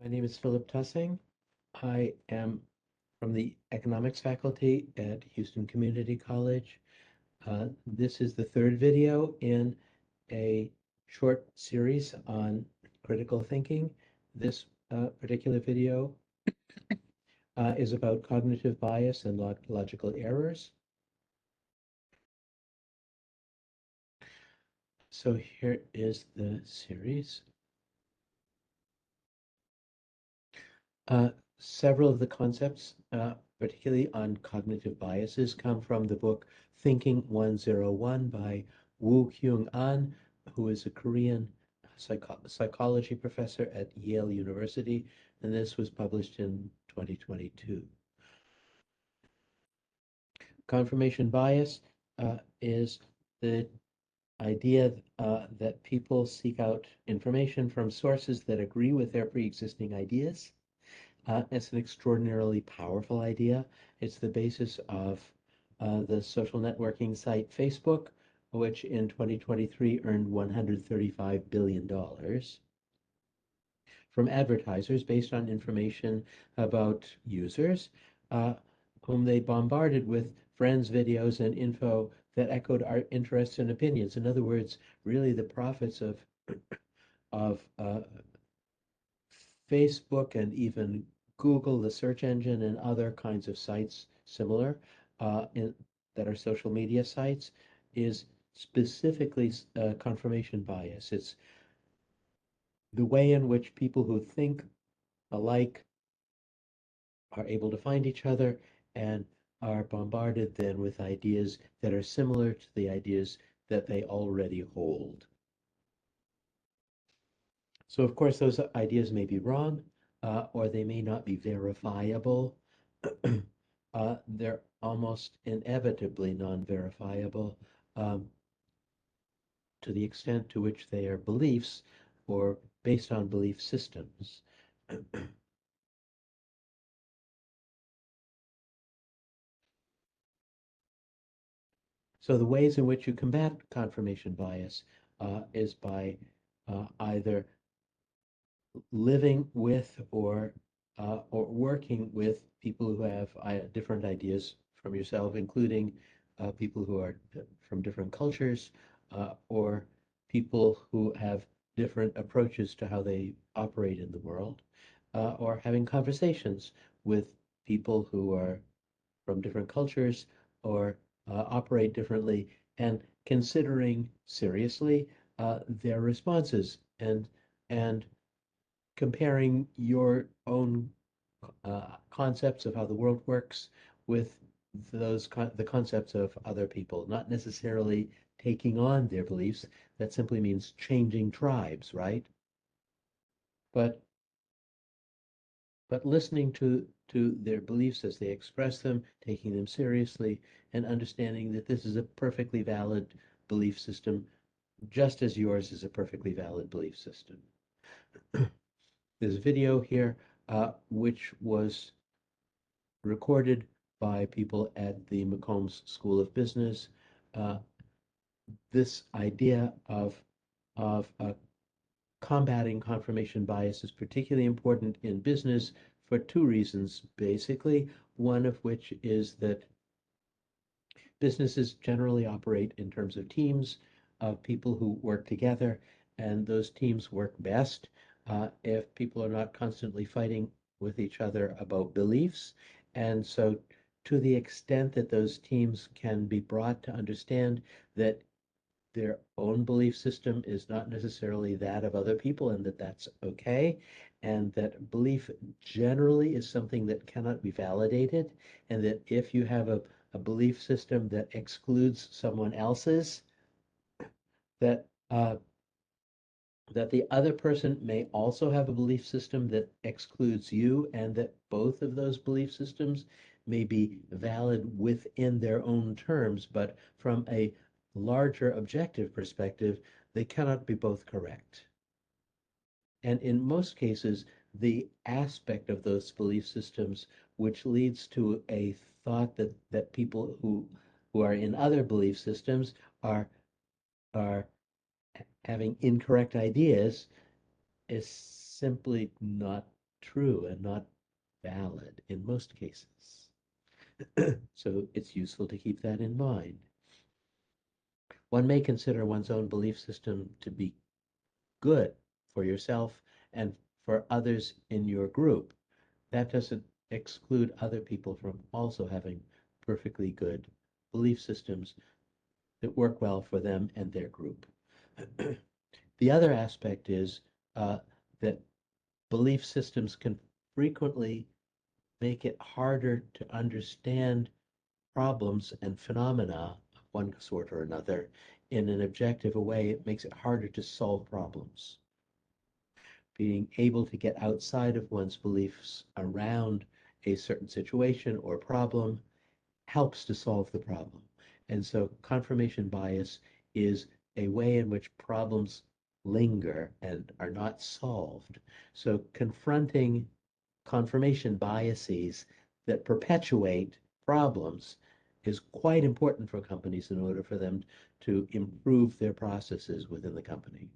My name is Philip Tussing. I am from the economics faculty at Houston Community College. This is the third video in a short series on critical thinking. This particular video is about cognitive bias and logical errors. So here is the series. Uh, Several of the concepts, particularly on cognitive biases, come from the book Thinking 101 by Woo Kyung An, who is a Korean psychology professor at Yale University, and this was published in 2022. Confirmation bias is the idea that people seek out information from sources that agree with their pre-existing ideas. It's an extraordinarily powerful idea. It's the basis of the social networking site Facebook, which in 2023 earned $135 billion from advertisers based on information about users, uh, whom they bombarded with friends, videos, and info that echoed our interests and opinions. In other words, really the profits of Facebook and even Google, the search engine, and other kinds of sites similar that are social media sites is specifically confirmation bias. It's the way in which people who think alike are able to find each other and are bombarded then with ideas that are similar to the ideas that they already hold. So, of course, those ideas may be wrong, or they may not be verifiable. They're almost inevitably non-verifiable to the extent to which they are beliefs or based on belief systems. So the ways in which you combat confirmation bias is by either living with or working with people who have different ideas from yourself, including people who are from different cultures or people who have different approaches to how they operate in the world, or having conversations with people who are from different cultures or operate differently, and considering seriously their responses and comparing your own concepts of how the world works with the concepts of other people, not necessarily taking on their beliefs. That simply means changing tribes, right? But listening to their beliefs as they express them, taking them seriously, and understanding that this is a perfectly valid belief system, just as yours is a perfectly valid belief system. There's a video here which was recorded by people at the McCombs School of Business. Uh, this idea of combating confirmation bias is particularly important in business for two reasons, basically. One of which is that businesses generally operate in terms of teams of people who work together, and those teams work best if people are not constantly fighting with each other about beliefs. And so, to the extent that those teams can be brought to understand that their own belief system is not necessarily that of other people, and that that's okay, and that belief generally is something that cannot be validated, and that if you have a belief system that excludes someone else's, that that the other person may also have a belief system that excludes you, and that both of those belief systems may be valid within their own terms, but from a larger objective perspective, they cannot be both correct. And in most cases, the aspect of those belief systems which leads to a thought that people who are in other belief systems are having incorrect ideas is simply not true and not valid in most cases. So it's useful to keep that in mind. One may consider one's own belief system to be good for yourself and for others in your group. That doesn't exclude other people from also having perfectly good belief systems that work well for them and their group. The other aspect is that belief systems can frequently make it harder to understand problems and phenomena of one sort or another in an objective way. It makes it harder to solve problems. Being able to get outside of one's beliefs around a certain situation or problem helps to solve the problem. And so confirmation bias is a way in which problems linger and are not solved. So confronting confirmation biases that perpetuate problems is quite important for companies in order for them to improve their processes within the company.